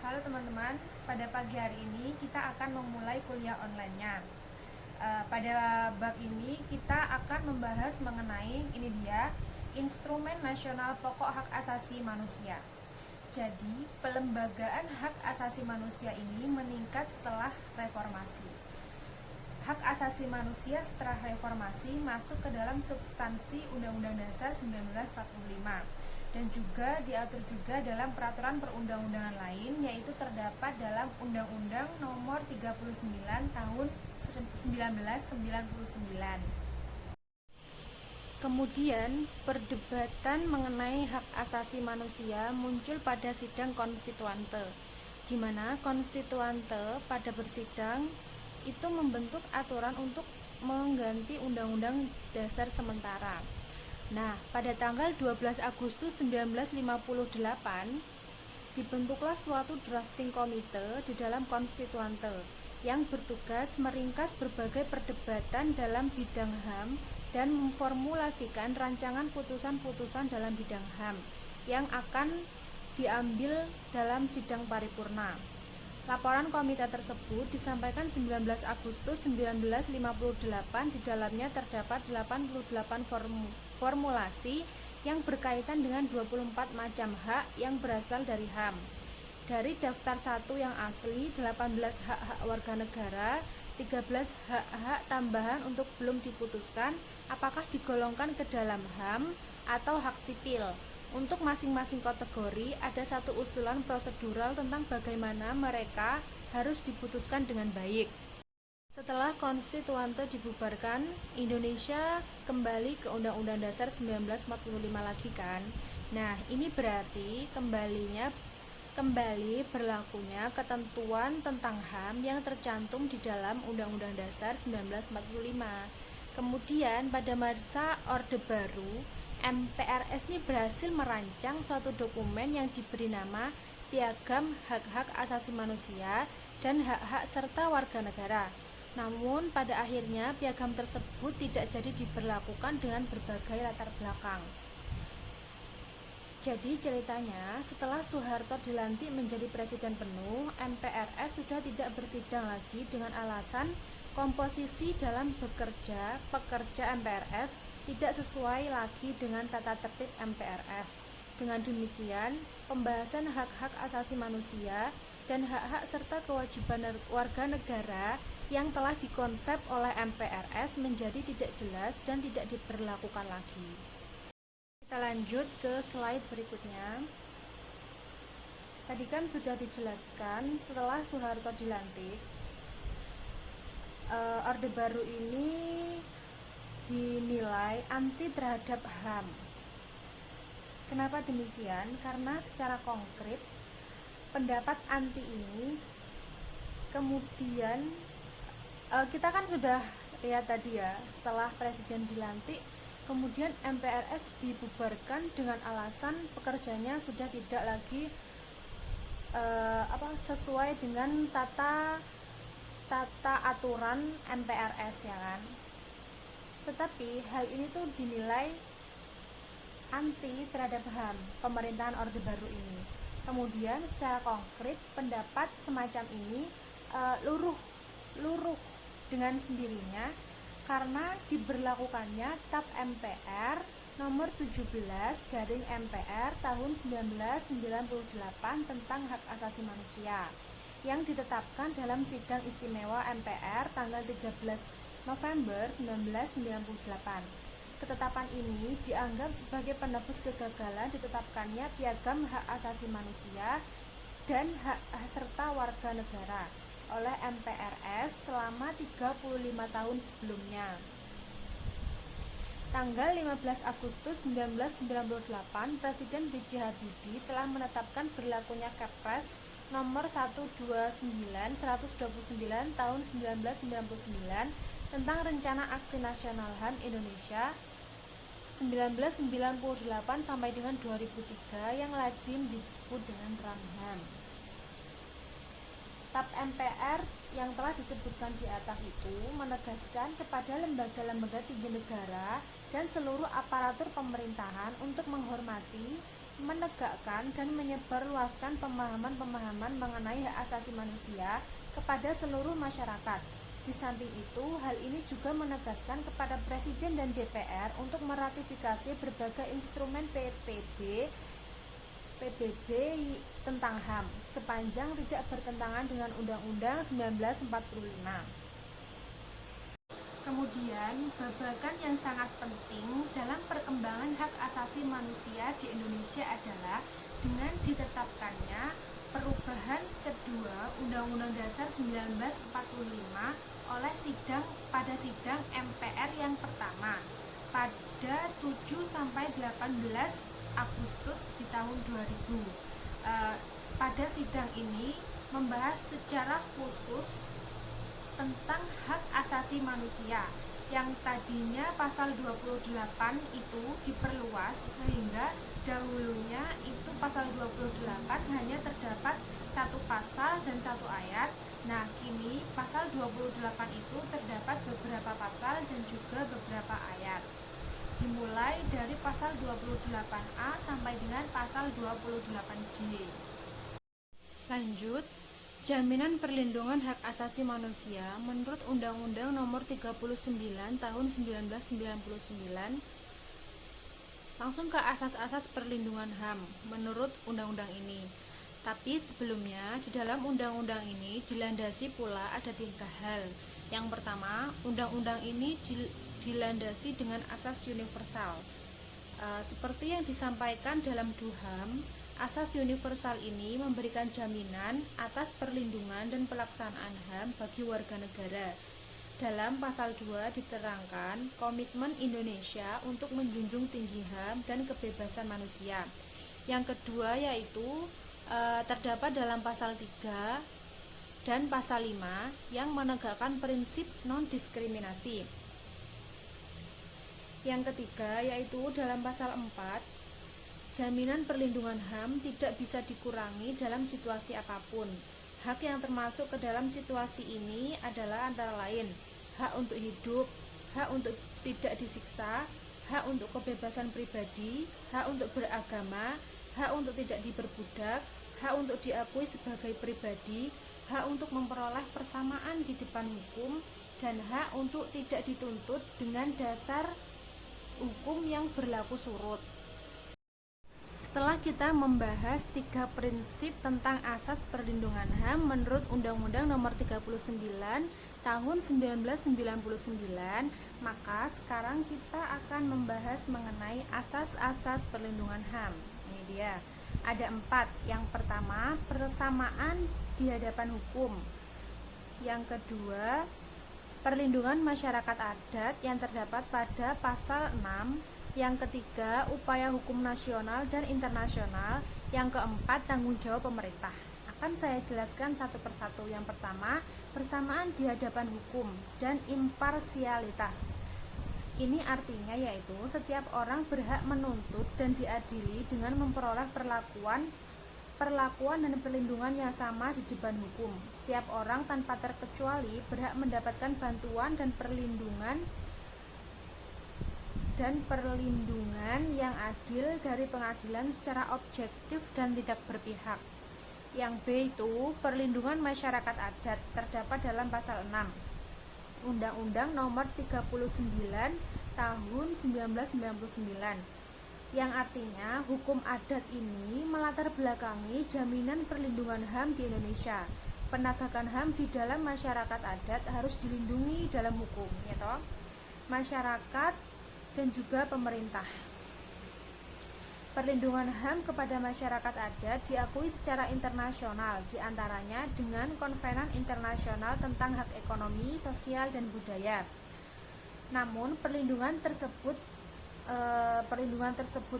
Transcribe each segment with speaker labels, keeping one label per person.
Speaker 1: Halo teman-teman, pada pagi hari ini kita akan memulai kuliah online-nya. Pada bab ini kita akan membahas mengenai Instrumen Nasional Pokok Hak Asasi Manusia. Jadi, pelembagaan hak asasi manusia ini meningkat setelah reformasi. Hak asasi manusia setelah reformasi masuk ke dalam substansi Undang-Undang Dasar 1945 dan juga diatur juga dalam peraturan perundang-undangan lain, yaitu terdapat dalam Undang-Undang Nomor 39 Tahun 1999. Kemudian, perdebatan mengenai hak asasi manusia muncul pada sidang konstituante, di mana konstituante pada bersidang itu membentuk aturan untuk mengganti Undang-Undang Dasar sementara. Nah, pada tanggal 12 Agustus 1958 dibentuklah suatu drafting komite di dalam konstituante yang bertugas meringkas berbagai perdebatan dalam bidang HAM dan memformulasikan rancangan putusan-putusan dalam bidang HAM yang akan diambil dalam sidang paripurna. Laporan komite tersebut disampaikan 19 Agustus 1958. Di dalamnya terdapat 88 formulasi yang berkaitan dengan 24 macam hak yang berasal dari HAM. Dari daftar 1 yang asli, 18 hak-hak warga negara, 13 hak-hak tambahan untuk belum diputuskan apakah digolongkan ke dalam HAM atau hak sipil. Untuk masing-masing kategori ada satu usulan prosedural tentang bagaimana mereka harus diputuskan dengan baik. Setelah konstituante dibubarkan, Indonesia kembali ke Undang-Undang Dasar 1945 lagi kan. Nah, ini berarti kembali berlakunya ketentuan tentang HAM yang tercantum di dalam Undang-Undang Dasar 1945. Kemudian pada masa Orde Baru, MPRS ini berhasil merancang suatu dokumen yang diberi nama Piagam Hak-Hak Asasi Manusia dan Hak-Hak Serta Warga Negara. Namun pada akhirnya piagam tersebut tidak jadi diberlakukan dengan berbagai latar belakang. Jadi ceritanya, setelah Soeharto dilantik menjadi presiden penuh, MPRS sudah tidak bersidang lagi dengan alasan komposisi dalam pekerja MPRS tidak sesuai lagi dengan tata tertib MPRS. Dengan demikian, pembahasan hak-hak asasi manusia dan hak-hak serta kewajiban warga negara yang telah dikonsep oleh MPRS menjadi tidak jelas dan tidak diberlakukan lagi. Kita lanjut ke slide berikutnya. Tadi kan sudah dijelaskan, setelah Soeharto dilantik, Orde Baru ini dinilai anti terhadap HAM. Kenapa demikian? Karena secara konkret pendapat anti ini kemudian kita kan sudah lihat tadi ya, setelah presiden dilantik kemudian MPRS dibubarkan dengan alasan pekerjanya sudah tidak lagi sesuai dengan tata aturan MPRS ya kan. Tetapi hal ini tuh dinilai anti terhadap HAM pemerintahan Orde Baru ini. Kemudian secara konkret pendapat semacam ini luruh dengan sendirinya karena diberlakukannya TAP MPR nomor 17/MPR tahun 1998 tentang hak asasi manusia yang ditetapkan dalam sidang istimewa MPR tanggal 13 November 1998. Ketetapan ini dianggap sebagai penebus kegagalan ditetapkannya Piagam Hak Asasi Manusia dan Hak Serta Warga Negara oleh MPRS selama 35 tahun sebelumnya. Tanggal 15 Agustus 1998, Presiden B.J. Habibie telah menetapkan berlakunya Kepres nomor 129/129 tahun 1999 tentang Rencana Aksi Nasional HAM Indonesia 1998 sampai dengan 2003 yang lazim disebut dengan RAM-HAM. TAP MPR yang telah disebutkan di atas itu menegaskan kepada lembaga-lembaga tinggi negara dan seluruh aparatur pemerintahan untuk menghormati menegakkan dan menyebarluaskan pemahaman-pemahaman mengenai hak asasi manusia kepada seluruh masyarakat. Di samping itu, hal ini juga menegaskan kepada Presiden dan DPR untuk meratifikasi berbagai instrumen PBB tentang HAM sepanjang tidak bertentangan dengan Undang-Undang 1945. Kemudian, babagan yang sangat penting dalam perkembangan hak asasi manusia di Indonesia adalah dengan ditetapkannya perubahan kedua Undang-Undang Dasar 1945 oleh sidang MPR yang pertama pada 7 sampai 18 Agustus di tahun 2000. Pada sidang ini membahas secara khusus tentang hak asasi manusia yang tadinya pasal 28 itu diperluas sehingga dahulunya itu pasal 28 hanya terdapat satu pasal dan satu ayat. Nah, kini pasal 28 itu terdapat beberapa pasal dan juga beberapa ayat. Dimulai dari pasal 28A sampai dengan pasal 28J. Lanjut, jaminan perlindungan hak asasi manusia menurut Undang-Undang Nomor 39 Tahun 1999. Langsung ke asas-asas perlindungan HAM menurut undang-undang ini. Tapi sebelumnya di dalam undang-undang ini dilandasi pula ada 3 hal. Yang pertama, undang-undang ini dilandasi dengan asas universal. Seperti yang disampaikan dalam DUHAM, asas universal ini memberikan jaminan atas perlindungan dan pelaksanaan HAM bagi warga negara. Dalam pasal 2 diterangkan komitmen Indonesia untuk menjunjung tinggi HAM dan kebebasan manusia. Yang kedua yaitu terdapat dalam pasal 3 dan pasal 5 yang menegakkan prinsip non-diskriminasi. Yang ketiga yaitu dalam pasal 4, jaminan perlindungan HAM tidak bisa dikurangi dalam situasi apapun. Hak yang termasuk ke dalam situasi ini adalah antara lain hak untuk hidup, hak untuk tidak disiksa, hak untuk kebebasan pribadi, hak untuk beragama, hak untuk tidak diperbudak, hak untuk diakui sebagai pribadi, hak untuk memperoleh persamaan di depan hukum, dan hak untuk tidak dituntut dengan dasar hukum yang berlaku surut. Setelah kita membahas 3 prinsip tentang asas perlindungan HAM menurut Undang-Undang Nomor 39 Tahun 1999, maka sekarang kita akan membahas mengenai asas-asas perlindungan HAM. Ini dia. Ada 4. Yang pertama, persamaan di hadapan hukum. Yang kedua, perlindungan masyarakat adat yang terdapat pada pasal 6. Yang ketiga, upaya hukum nasional dan internasional. Yang keempat, tanggung jawab pemerintah. Akan saya jelaskan satu persatu. Yang pertama, persamaan di hadapan hukum dan imparsialitas. Ini artinya yaitu setiap orang berhak menuntut dan diadili dengan memperoleh perlakuan dan perlindungan yang sama di depan hukum. Setiap orang tanpa terkecuali berhak mendapatkan bantuan dan perlindungan yang adil dari pengadilan secara objektif dan tidak berpihak. Yang B itu perlindungan masyarakat adat terdapat dalam pasal 6 Undang-Undang Nomor 39 Tahun 1999, yang artinya hukum adat ini melatar belakangi jaminan perlindungan HAM di Indonesia. Penegakan HAM di dalam masyarakat adat harus dilindungi dalam hukum, ya toh? Masyarakat dan juga pemerintah. Perlindungan HAM kepada masyarakat adat diakui secara internasional, diantaranya dengan Konvenan Internasional tentang Hak Ekonomi, Sosial, dan Budaya. Namun perlindungan tersebut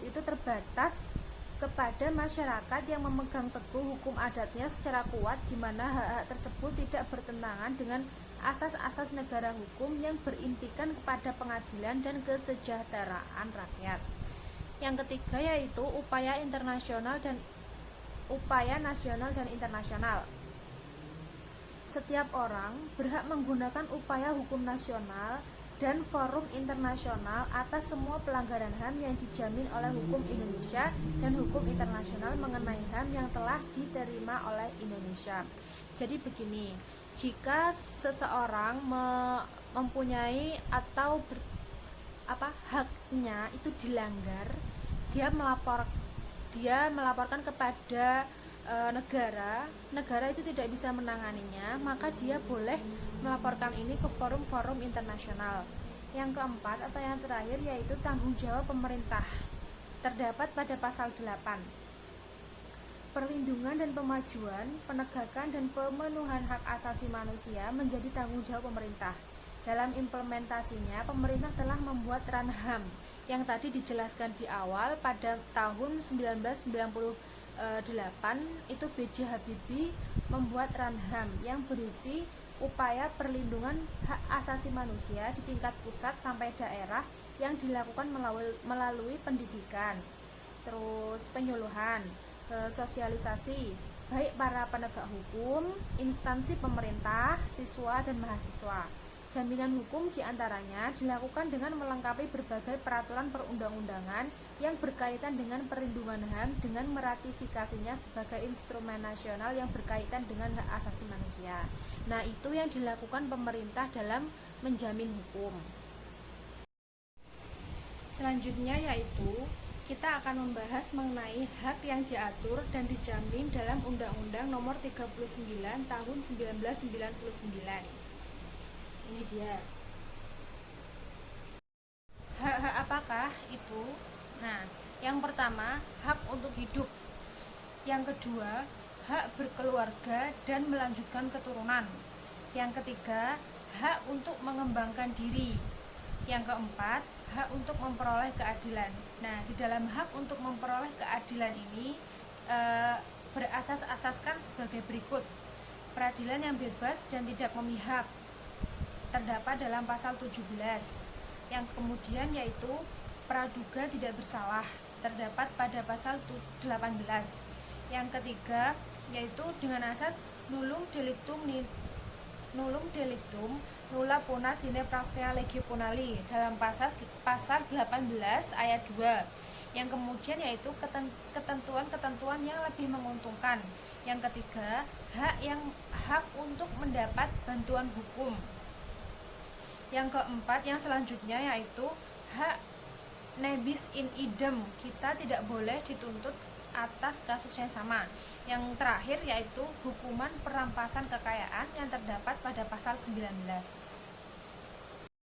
Speaker 1: itu terbatas kepada masyarakat yang memegang teguh hukum adatnya secara kuat, di mana hak-hak tersebut tidak bertentangan dengan asas-asas negara hukum yang berintikan kepada pengadilan dan kesejahteraan rakyat. Yang ketiga yaitu upaya nasional dan internasional. Setiap orang berhak menggunakan upaya hukum nasional dan forum internasional atas semua pelanggaran HAM yang dijamin oleh hukum Indonesia dan hukum internasional mengenai HAM yang telah diterima oleh Indonesia. Jadi begini, jika seseorang mempunyai atau haknya itu dilanggar, dia melaporkan kepada negara itu tidak bisa menanganinya, maka dia boleh melaporkan ini ke forum-forum internasional. Yang keempat atau yang terakhir yaitu tanggung jawab pemerintah. Terdapat pada pasal 8. Perlindungan dan pemajuan, penegakan dan pemenuhan hak asasi manusia menjadi tanggung jawab pemerintah. Dalam implementasinya, pemerintah telah membuat Ranham yang tadi dijelaskan di awal pada tahun 1998. Itu B.J. Habibie membuat Ranham yang berisi upaya perlindungan hak asasi manusia di tingkat pusat sampai daerah yang dilakukan melalui pendidikan, terus penyuluhan, sosialisasi, baik para penegak hukum, instansi pemerintah, siswa dan mahasiswa. Jaminan hukum diantaranya dilakukan dengan melengkapi berbagai peraturan perundang-undangan yang berkaitan dengan perlindungan HAM dengan meratifikasinya sebagai instrumen nasional yang berkaitan dengan hak asasi manusia. Nah, itu yang dilakukan pemerintah dalam menjamin hukum. Selanjutnya yaitu kita akan membahas mengenai hak yang diatur dan dijamin dalam Undang-Undang Nomor 39 Tahun 1999. Ini dia. Hak-hak apakah itu? Nah, yang pertama, hak untuk hidup. Yang kedua, hak berkeluarga dan melanjutkan keturunan. Yang ketiga, hak untuk mengembangkan diri. Yang keempat, hak untuk memperoleh keadilan. Nah, di dalam hak untuk memperoleh keadilan ini berasas-asaskan sebagai berikut. Peradilan yang bebas dan tidak memihak, terdapat dalam pasal 17. Yang kemudian yaitu praduga tidak bersalah, terdapat pada pasal 18. Yang ketiga yaitu dengan asas nullum delictum nulla puna sine pravea lege punali dalam pasal 18 ayat 2. Yang kemudian yaitu ketentuan-ketentuan yang lebih menguntungkan. Yang ketiga, hak untuk mendapat bantuan hukum. Yang keempat, yang selanjutnya yaitu hak nebis in idem, kita tidak boleh dituntut atas kasus yang sama. Yang terakhir yaitu hukuman perampasan kekayaan yang terdapat pada pasal 19.